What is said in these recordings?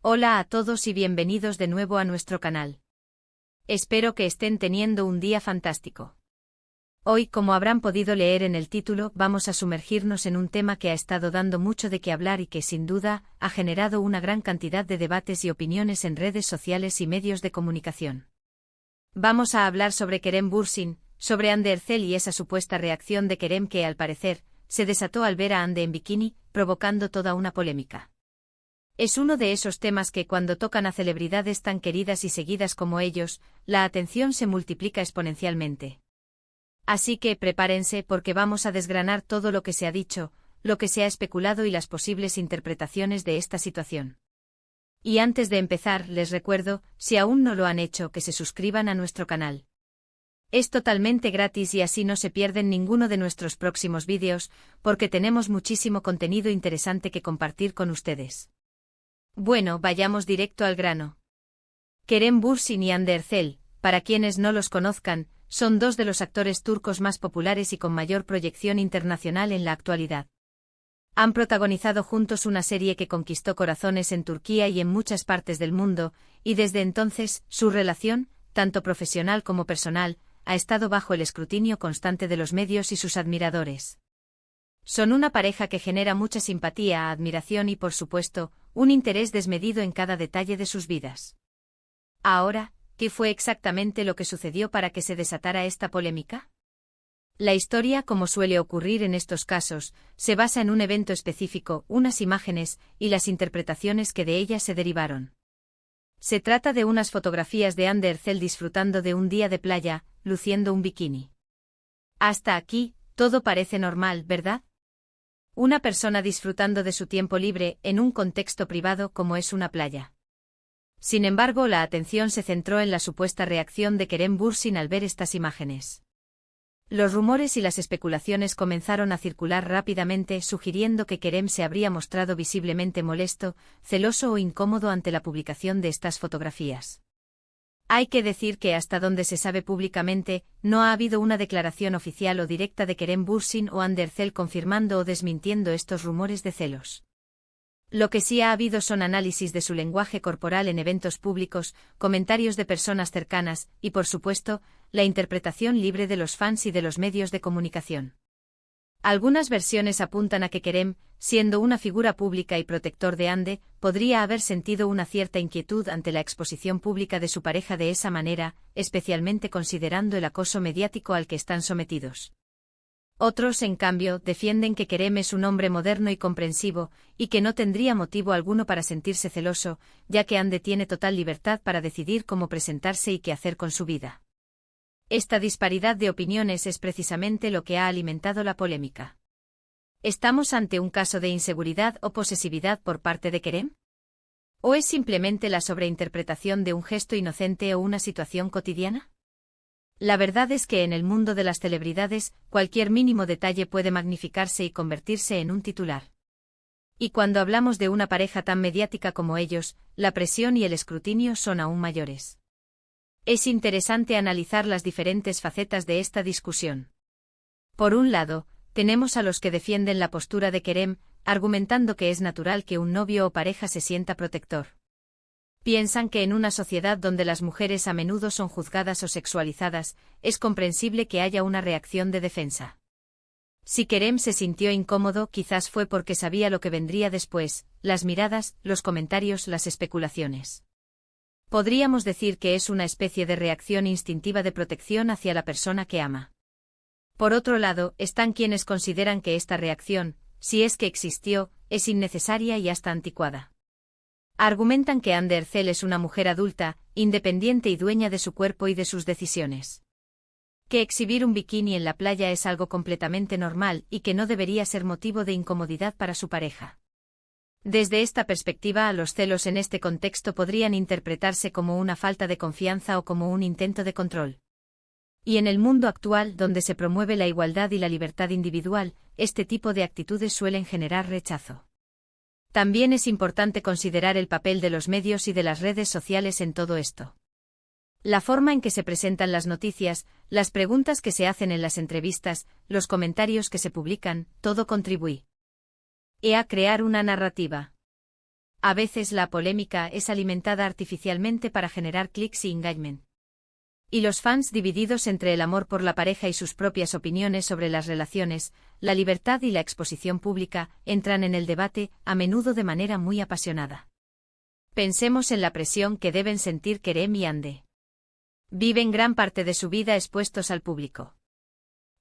Hola a todos y bienvenidos de nuevo a nuestro canal. Espero que estén teniendo un día fantástico. Hoy, como habrán podido leer en el título, vamos a sumergirnos en un tema que ha estado dando mucho de qué hablar y que, sin duda, ha generado una gran cantidad de debates y opiniones en redes sociales y medios de comunicación. Vamos a hablar sobre Kerem Bürsin, sobre Hande Erçel y esa supuesta reacción de Kerem que, al parecer, se desató al ver a Hande en bikini, provocando toda una polémica. Es uno de esos temas que, cuando tocan a celebridades tan queridas y seguidas como ellos, la atención se multiplica exponencialmente. Así que prepárense porque vamos a desgranar todo lo que se ha dicho, lo que se ha especulado y las posibles interpretaciones de esta situación. Y antes de empezar, les recuerdo, si aún no lo han hecho, que se suscriban a nuestro canal. Es totalmente gratis y así no se pierden ninguno de nuestros próximos vídeos, porque tenemos muchísimo contenido interesante que compartir con ustedes. Bueno, vayamos directo al grano. Kerem Bürsin y Hande Erçel, para quienes no los conozcan, son dos de los actores turcos más populares y con mayor proyección internacional en la actualidad. Han protagonizado juntos una serie que conquistó corazones en Turquía y en muchas partes del mundo, y desde entonces, su relación, tanto profesional como personal, ha estado bajo el escrutinio constante de los medios y sus admiradores. Son una pareja que genera mucha simpatía, admiración y, por supuesto, un interés desmedido en cada detalle de sus vidas. Ahora, ¿qué fue exactamente lo que sucedió para que se desatara esta polémica? La historia, como suele ocurrir en estos casos, se basa en un evento específico, unas imágenes, y las interpretaciones que de ellas se derivaron. Se trata de unas fotografías de Hande Erçel disfrutando de un día de playa, luciendo un bikini. Hasta aquí, todo parece normal, ¿verdad? Una persona disfrutando de su tiempo libre en un contexto privado como es una playa. Sin embargo, la atención se centró en la supuesta reacción de Kerem Bürsin al ver estas imágenes. Los rumores y las especulaciones comenzaron a circular rápidamente, sugiriendo que Kerem se habría mostrado visiblemente molesto, celoso o incómodo ante la publicación de estas fotografías. Hay que decir que hasta donde se sabe públicamente, no ha habido una declaración oficial o directa de Kerem Bürsin o Hande Erçel confirmando o desmintiendo estos rumores de celos. Lo que sí ha habido son análisis de su lenguaje corporal en eventos públicos, comentarios de personas cercanas y, por supuesto, la interpretación libre de los fans y de los medios de comunicación. Algunas versiones apuntan a que Kerem, siendo una figura pública y protector de Hande, podría haber sentido una cierta inquietud ante la exposición pública de su pareja de esa manera, especialmente considerando el acoso mediático al que están sometidos. Otros, en cambio, defienden que Kerem es un hombre moderno y comprensivo, y que no tendría motivo alguno para sentirse celoso, ya que Hande tiene total libertad para decidir cómo presentarse y qué hacer con su vida. Esta disparidad de opiniones es precisamente lo que ha alimentado la polémica. ¿Estamos ante un caso de inseguridad o posesividad por parte de Kerem? ¿O es simplemente la sobreinterpretación de un gesto inocente o una situación cotidiana? La verdad es que en el mundo de las celebridades, cualquier mínimo detalle puede magnificarse y convertirse en un titular. Y cuando hablamos de una pareja tan mediática como ellos, la presión y el escrutinio son aún mayores. Es interesante analizar las diferentes facetas de esta discusión. Por un lado, tenemos a los que defienden la postura de Kerem, argumentando que es natural que un novio o pareja se sienta protector. Piensan que en una sociedad donde las mujeres a menudo son juzgadas o sexualizadas, es comprensible que haya una reacción de defensa. Si Kerem se sintió incómodo, quizás fue porque sabía lo que vendría después, las miradas, los comentarios, las especulaciones. Podríamos decir que es una especie de reacción instintiva de protección hacia la persona que ama. Por otro lado, están quienes consideran que esta reacción, si es que existió, es innecesaria y hasta anticuada. Argumentan que Hande Erçel es una mujer adulta, independiente y dueña de su cuerpo y de sus decisiones. Que exhibir un bikini en la playa es algo completamente normal y que no debería ser motivo de incomodidad para su pareja. Desde esta perspectiva, los celos en este contexto podrían interpretarse como una falta de confianza o como un intento de control. Y en el mundo actual, donde se promueve la igualdad y la libertad individual, este tipo de actitudes suelen generar rechazo. También es importante considerar el papel de los medios y de las redes sociales en todo esto. La forma en que se presentan las noticias, las preguntas que se hacen en las entrevistas, los comentarios que se publican, todo contribuye a crear una narrativa. A veces la polémica es alimentada artificialmente para generar clics y engagement. Y los fans divididos entre el amor por la pareja y sus propias opiniones sobre las relaciones, la libertad y la exposición pública, entran en el debate, a menudo de manera muy apasionada. Pensemos en la presión que deben sentir Kerem y Hande. Viven gran parte de su vida expuestos al público.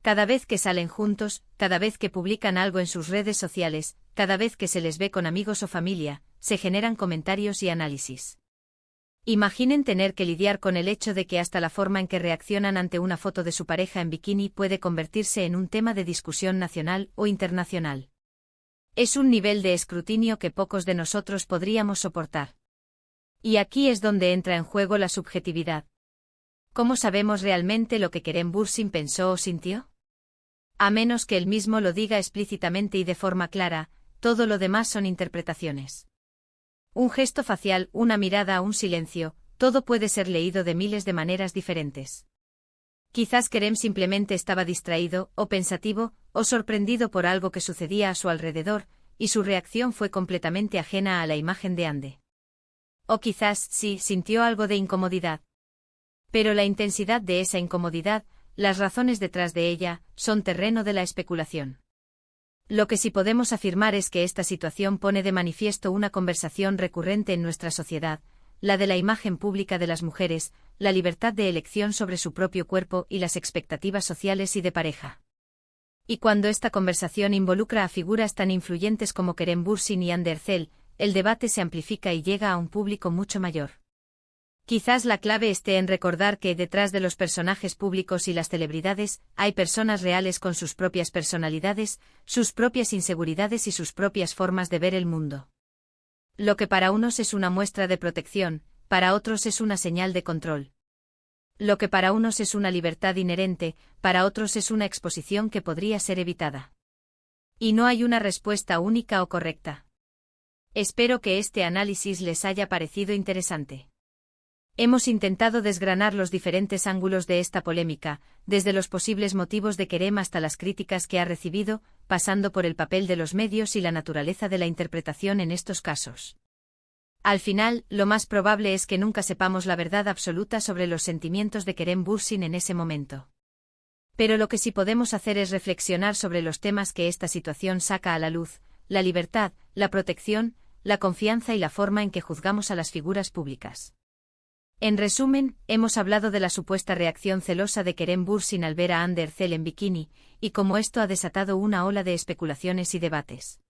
Cada vez que salen juntos, cada vez que publican algo en sus redes sociales, cada vez que se les ve con amigos o familia, se generan comentarios y análisis. Imaginen tener que lidiar con el hecho de que hasta la forma en que reaccionan ante una foto de su pareja en bikini puede convertirse en un tema de discusión nacional o internacional. Es un nivel de escrutinio que pocos de nosotros podríamos soportar. Y aquí es donde entra en juego la subjetividad. ¿Cómo sabemos realmente lo que Kerem Bürsin pensó o sintió? A menos que él mismo lo diga explícitamente y de forma clara, todo lo demás son interpretaciones. Un gesto facial, una mirada, un silencio, todo puede ser leído de miles de maneras diferentes. Quizás Kerem simplemente estaba distraído, o pensativo, o sorprendido por algo que sucedía a su alrededor, y su reacción fue completamente ajena a la imagen de Hande. O quizás sí sintió algo de incomodidad. Pero la intensidad de esa incomodidad, las razones detrás de ella, son terreno de la especulación. Lo que sí podemos afirmar es que esta situación pone de manifiesto una conversación recurrente en nuestra sociedad, la de la imagen pública de las mujeres, la libertad de elección sobre su propio cuerpo y las expectativas sociales y de pareja. Y cuando esta conversación involucra a figuras tan influyentes como Kerem Bürsin y Hande Erçel, el debate se amplifica y llega a un público mucho mayor. Quizás la clave esté en recordar que detrás de los personajes públicos y las celebridades, hay personas reales con sus propias personalidades, sus propias inseguridades y sus propias formas de ver el mundo. Lo que para unos es una muestra de protección, para otros es una señal de control. Lo que para unos es una libertad inherente, para otros es una exposición que podría ser evitada. Y no hay una respuesta única o correcta. Espero que este análisis les haya parecido interesante. Hemos intentado desgranar los diferentes ángulos de esta polémica, desde los posibles motivos de Kerem hasta las críticas que ha recibido, pasando por el papel de los medios y la naturaleza de la interpretación en estos casos. Al final, lo más probable es que nunca sepamos la verdad absoluta sobre los sentimientos de Kerem Bürsin en ese momento. Pero lo que sí podemos hacer es reflexionar sobre los temas que esta situación saca a la luz: la libertad, la protección, la confianza y la forma en que juzgamos a las figuras públicas. En resumen, hemos hablado de la supuesta reacción celosa de Kerem Bürsin al ver a Hande Erçel en bikini, y cómo esto ha desatado una ola de especulaciones y debates.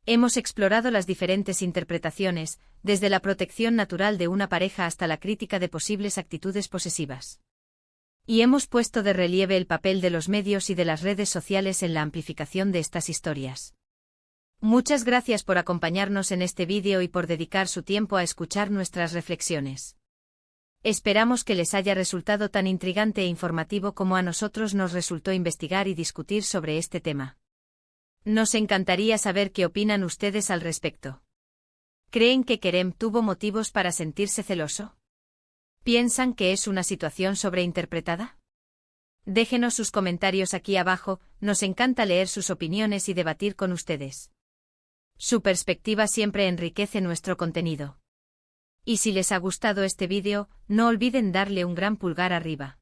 Hemos explorado las diferentes interpretaciones, desde la protección natural de una pareja hasta la crítica de posibles actitudes posesivas. Y hemos puesto de relieve el papel de los medios y de las redes sociales en la amplificación de estas historias. Muchas gracias por acompañarnos en este vídeo y por dedicar su tiempo a escuchar nuestras reflexiones. Esperamos que les haya resultado tan intrigante e informativo como a nosotros nos resultó investigar y discutir sobre este tema. Nos encantaría saber qué opinan ustedes al respecto. ¿Creen que Kerem tuvo motivos para sentirse celoso? ¿Piensan que es una situación sobreinterpretada? Déjenos sus comentarios aquí abajo, nos encanta leer sus opiniones y debatir con ustedes. Su perspectiva siempre enriquece nuestro contenido. Y si les ha gustado este vídeo, no olviden darle un gran pulgar arriba.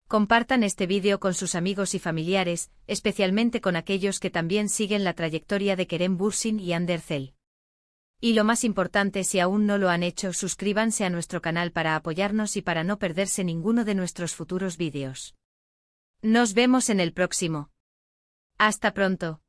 Compartan este vídeo con sus amigos y familiares, especialmente con aquellos que también siguen la trayectoria de Kerem Bürsin y Hande Erçel. Y lo más importante, si aún no lo han hecho, suscríbanse a nuestro canal para apoyarnos y para no perderse ninguno de nuestros futuros vídeos. Nos vemos en el próximo. Hasta pronto.